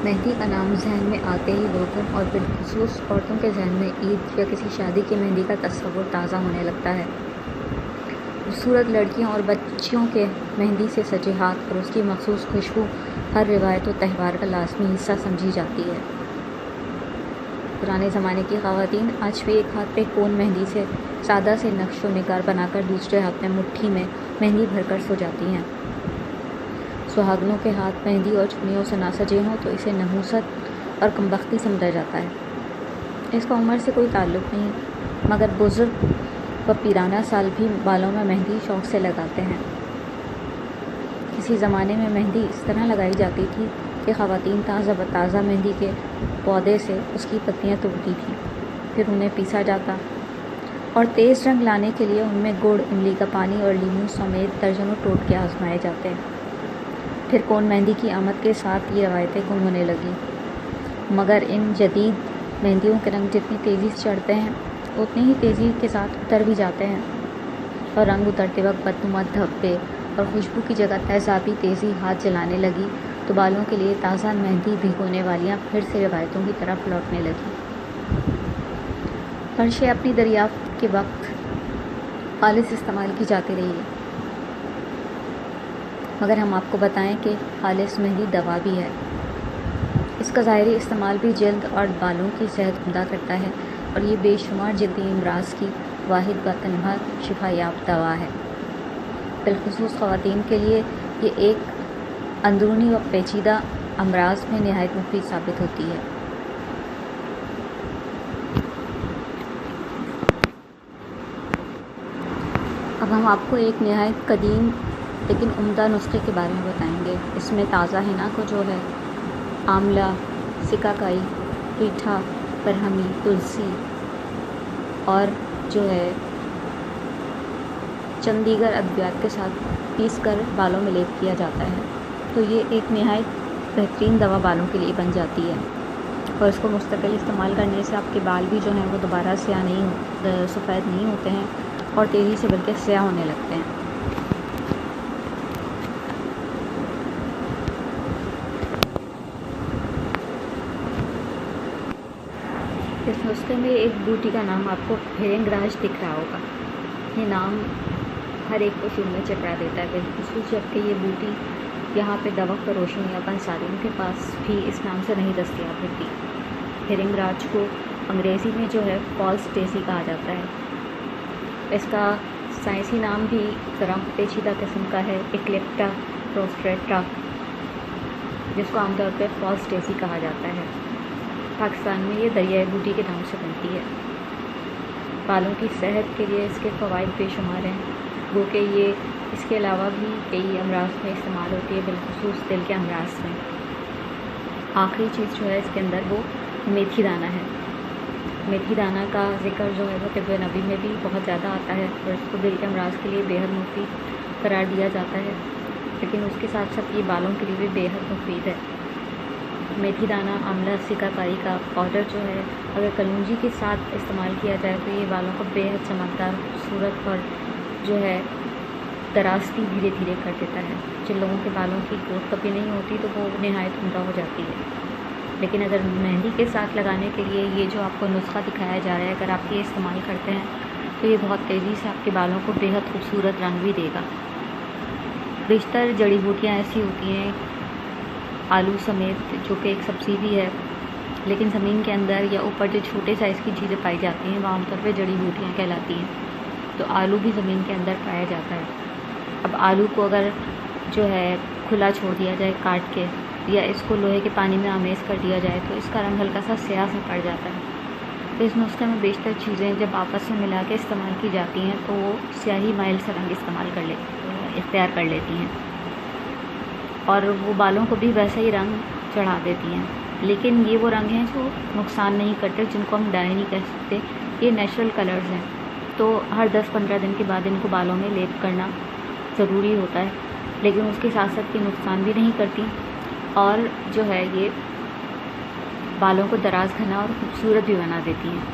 مہندی کا نام ذہن میں آتے ہی لوگوں اور بالخصوص عورتوں کے ذہن میں عید یا کسی شادی کی مہندی کا تصور تازہ ہونے لگتا ہے۔ خوبصورت لڑکیوں اور بچیوں کے مہندی سے سجے ہاتھ اور اس کی مخصوص خوشبو ہر روایت و تہوار کا لازمی حصہ سمجھی جاتی ہے۔ پرانے زمانے کی خواتین آج بھی ایک ہاتھ پہ کون مہندی سے سادہ سے نقش و نگار بنا کر دوسرے ہاتھ میں مٹھی میں مہندی بھر کر سو جاتی ہیں۔ سہاگنوں کے ہاتھ مہندی اور چڑیوں سے نہ سجے ہوں تو اسے نحوست اور کمبختی سمجھا جاتا ہے۔ اس کا عمر سے کوئی تعلق نہیں، مگر بزرگ و پیرانہ سال بھی بالوں میں مہندی شوق سے لگاتے ہیں۔ کسی زمانے میں مہندی اس طرح لگائی جاتی تھی کہ خواتین تازہ بتازہ مہندی کے پودے سے اس کی پتیاں توڑتی تھیں، پھر انہیں پیسا جاتا اور تیز رنگ لانے کے لیے ان میں گڑ، املی کا پانی اور لیموں سمیت درجنوں ٹوٹکے آزمائے جاتے۔ پھر کون مہندی کی آمد کے ساتھ یہ روایتیں گم ہونے لگیں، مگر ان جدید مہندیوں کے رنگ جتنی تیزی سے چڑھتے ہیں اتنی ہی تیزی کے ساتھ اتر بھی جاتے ہیں، اور رنگ اترتے وقت بدنما دھبے اور خوشبو کی جگہ تیزابی تیزی ہاتھ جلانے لگی تو بالوں کے لیے تازہ مہندی بھگونے والیاں پھر سے روایتوں کی طرف لوٹنے لگیں۔ ہر شے اپنی دریافت کے وقت خالص استعمال کی جاتی رہی ہے، مگر ہم آپ کو بتائیں کہ خالص مہندی دوا بھی ہے۔ اس کا ظاہری استعمال بھی جلد اور بالوں کی صحت عمدہ کرتا ہے، اور یہ بے شمار جلدی امراض کی واحد و تنہا شفا یاب دوا ہے۔ بالخصوص خواتین کے لیے یہ ایک اندرونی و پیچیدہ امراض میں نہایت مفید ثابت ہوتی ہے۔ اب ہم آپ کو ایک نہایت قدیم لیکن عمدہ نسخے کے بارے میں بتائیں گے۔ اس میں تازہ حنا کو جو ہے آملہ، سکاکائی، ریٹھا، برہمی، تلسی اور جو ہے چند دیگر ادویات کے ساتھ پیس کر بالوں میں لیپ کیا جاتا ہے، تو یہ ایک نہایت بہترین دوا بالوں کے لیے بن جاتی ہے، اور اس کو مستقل استعمال کرنے سے آپ کے بال بھی جو ہیں وہ دوبارہ سفید نہیں ہوتے ہیں اور تیزی سے بلکہ سیاہ ہونے لگتے ہیں۔ اس نسخے میں ایک بوٹی کا نام آپ کو بھیرنگراج دکھ رہا ہوگا۔ یہ نام ہر ایک کو سر میں چکرا دیتا ہے، بالخصوص جبکہ یہ بوٹی یہاں پہ دوا فروشوں یا پنساریوں کے پاس بھی اس نام سے نہیں دستیاب ہوتی۔ بھیرنگراج کو انگریزی میں جو ہے فالس ڈیزی کہا جاتا ہے۔ اس کا سائنسی نام بھی ذرا پیچیدہ قسم کا ہے، ایکلیپٹا روسٹریٹا، جس کو عام طور پہ فالس ڈیزی کہا جاتا ہے۔ پاکستان میں یہ دریائے بوٹی کے نام سے بنتی ہے۔ بالوں کی صحت کے لیے اس کے فوائد بے شمار ہیں، گو کہ یہ اس کے علاوہ بھی کئی امراض میں استعمال ہوتی ہے، بالخصوص دل کے امراض میں۔ آخری چیز جو ہے اس کے اندر وہ میتھی دانہ ہے۔ میتھی دانہ کا ذکر جو ہے وہ طب نبی میں بھی بہت زیادہ آتا ہے، اور اس کو دل کے امراض کے لیے بے حد مفید قرار دیا جاتا ہے، لیکن اس کے ساتھ ساتھ یہ بالوں کے لیے بھی بے حد مفید ہے۔ میتھی دانہ، آملہ، سکاکائی کا پاؤڈر جو ہے اگر کلونجی کے ساتھ استعمال کیا جائے تو یہ بالوں کو بے حد چمکدار، خوبصورت اور جو ہے درازی دھیرے دھیرے کر دیتا ہے۔ جن لوگوں کے بالوں کی گروتھ کبھی نہیں ہوتی تو وہ نہایت عمدہ ہو جاتی ہے، لیکن اگر مہندی کے ساتھ لگانے کے لیے یہ جو آپ کو نسخہ دکھایا جا رہا ہے، اگر آپ یہ استعمال کرتے ہیں تو یہ بہت تیزی سے آپ کے بالوں کو بے حد خوبصورت رنگ بھی دے گا۔ بیشتر جڑی بوٹیاں ایسی ہوتی ہیں، آلو سمیت، جو کہ ایک سبزی بھی ہے، لیکن زمین کے اندر یا اوپر جو چھوٹے سائز کی چیزیں پائی جاتی ہیں وہ عام طور پہ جڑی بوٹیاں کہلاتی ہیں۔ تو آلو بھی زمین کے اندر پایا جاتا ہے۔ اب آلو کو اگر جو ہے کھلا چھوڑ دیا جائے کاٹ کے، یا اس کو لوہے کے پانی میں آمیز کر دیا جائے تو اس کا رنگ ہلکا سا سیاہ سا پڑ جاتا ہے۔ تو اس نسخے میں بیشتر چیزیں جب آپس میں ملا کے استعمال کی جاتی ہیں تو وہ سیاہی مائل سے رنگ اختیار کر لیتی ہیں، اور وہ بالوں کو بھی ویسا ہی رنگ چڑھا دیتی ہیں، لیکن یہ وہ رنگ ہیں جو نقصان نہیں کرتے، جن کو ہم ڈائی نہیں کہہ سکتے، یہ نیچرل کلرز ہیں۔ تو ہر 10-15 دن کے بعد ان کو بالوں میں لیپ کرنا ضروری ہوتا ہے، لیکن اس کے ساتھ ساتھ یہ نقصان بھی نہیں کرتی، اور جو ہے یہ بالوں کو دراز گھنا اور خوبصورت بھی بنا دیتی ہیں۔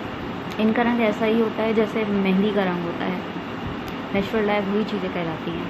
ان کا رنگ ایسا ہی ہوتا ہے جیسے مہندی کا رنگ ہوتا ہے، نیچرل ڈائی وہی چیزیں کہلاتی ہیں۔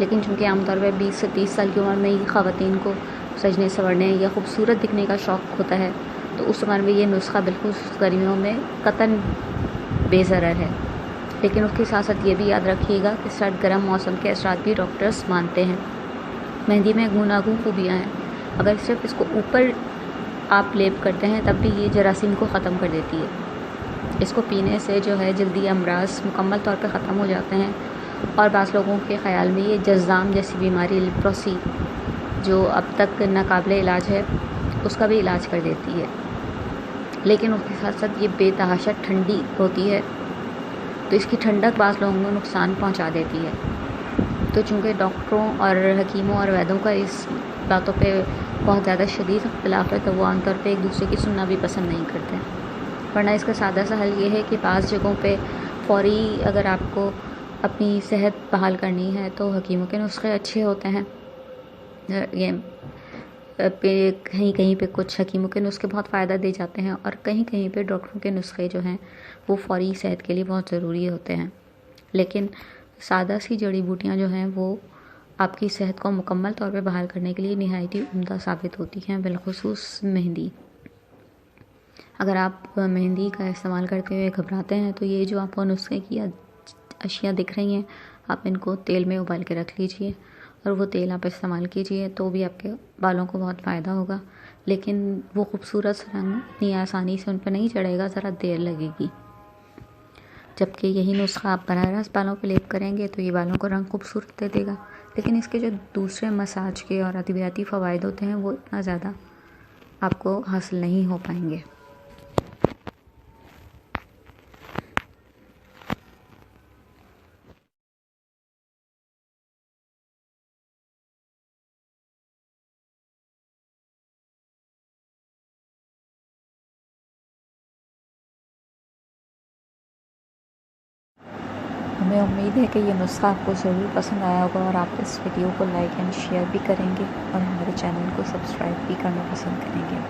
لیکن چونکہ عام طور پہ 20 سے 30 سال کی عمر میں ہی خواتین کو سجنے سنورنے یا خوبصورت دکھنے کا شوق ہوتا ہے، تو اس عمر میں یہ نسخہ بالکل گرمیوں میں قطعاً بے ضرر ہے۔ لیکن اس کے ساتھ ساتھ یہ بھی یاد رکھیے گا کہ سرد گرم موسم کے اثرات بھی ڈاکٹرز مانتے ہیں۔ مہندی میں گوناگون خوبیاں ہیں۔ اگر صرف اس کو اوپر آپ لیپ کرتے ہیں تب بھی یہ جراثیم کو ختم کر دیتی ہے۔ اس کو پینے سے جو ہے جلدی امراض مکمل طور پہ ختم ہو جاتے ہیں، اور بعض لوگوں کے خیال میں یہ جذام جیسی بیماری لیپروسی جو اب تک ناقابل علاج ہے اس کا بھی علاج کر دیتی ہے۔ لیکن اس کے ساتھ ساتھ یہ بے تحاشا ٹھنڈی ہوتی ہے، تو اس کی ٹھنڈک بعض لوگوں کو نقصان پہنچا دیتی ہے۔ تو چونکہ ڈاکٹروں اور حکیموں اور ویدوں کا اس باتوں پہ بہت زیادہ شدید اختلاف ہے، تو وہ عام طور پہ ایک دوسرے کی سننا بھی پسند نہیں کرتے، ورنہ اس کا سادہ سا حل یہ ہے کہ بعض جگہوں پہ فوری اگر آپ کو اپنی صحت بحال کرنی ہے تو حکیموں کے نسخے اچھے ہوتے ہیں۔ یہ کہیں کہیں پہ کچھ حکیموں کے نسخے بہت فائدہ دے جاتے ہیں، اور کہیں کہیں پہ ڈاکٹروں کے نسخے جو ہیں وہ فوری صحت کے لیے بہت ضروری ہوتے ہیں۔ لیکن سادہ سی جڑی بوٹیاں جو ہیں وہ آپ کی صحت کو مکمل طور پہ بحال کرنے کے لیے نہایت ہی عمدہ ثابت ہوتی ہیں، بالخصوص مہندی۔ اگر آپ مہندی کا استعمال کرتے ہوئے گھبراتے ہیں تو یہ جو آپ کو نسخے کی اشیاء دکھ رہی ہیں، آپ ان کو تیل میں ابال کے رکھ لیجئے اور وہ تیل آپ استعمال کیجئے، تو بھی آپ کے بالوں کو بہت فائدہ ہوگا۔ لیکن وہ خوبصورت رنگ اتنی آسانی سے ان پہ نہیں چڑھے گا، ذرا دیر لگے گی۔ جبکہ یہی نسخہ آپ براہ راست بالوں پہ لیپ کریں گے تو یہ بالوں کو رنگ خوبصورت دے دے گا، لیکن اس کے جو دوسرے مساج کے اور ادویاتی فوائد ہوتے ہیں وہ اتنا زیادہ آپ کو حاصل نہیں ہو پائیں گے۔ ہمیں امید ہے کہ یہ نسخہ آپ کو ضرور پسند آیا ہوگا، اور آپ اس ویڈیو کو لائک اینڈ شیئر بھی کریں گے، اور ہمارے چینل کو سبسکرائب بھی کرنا پسند کریں گے۔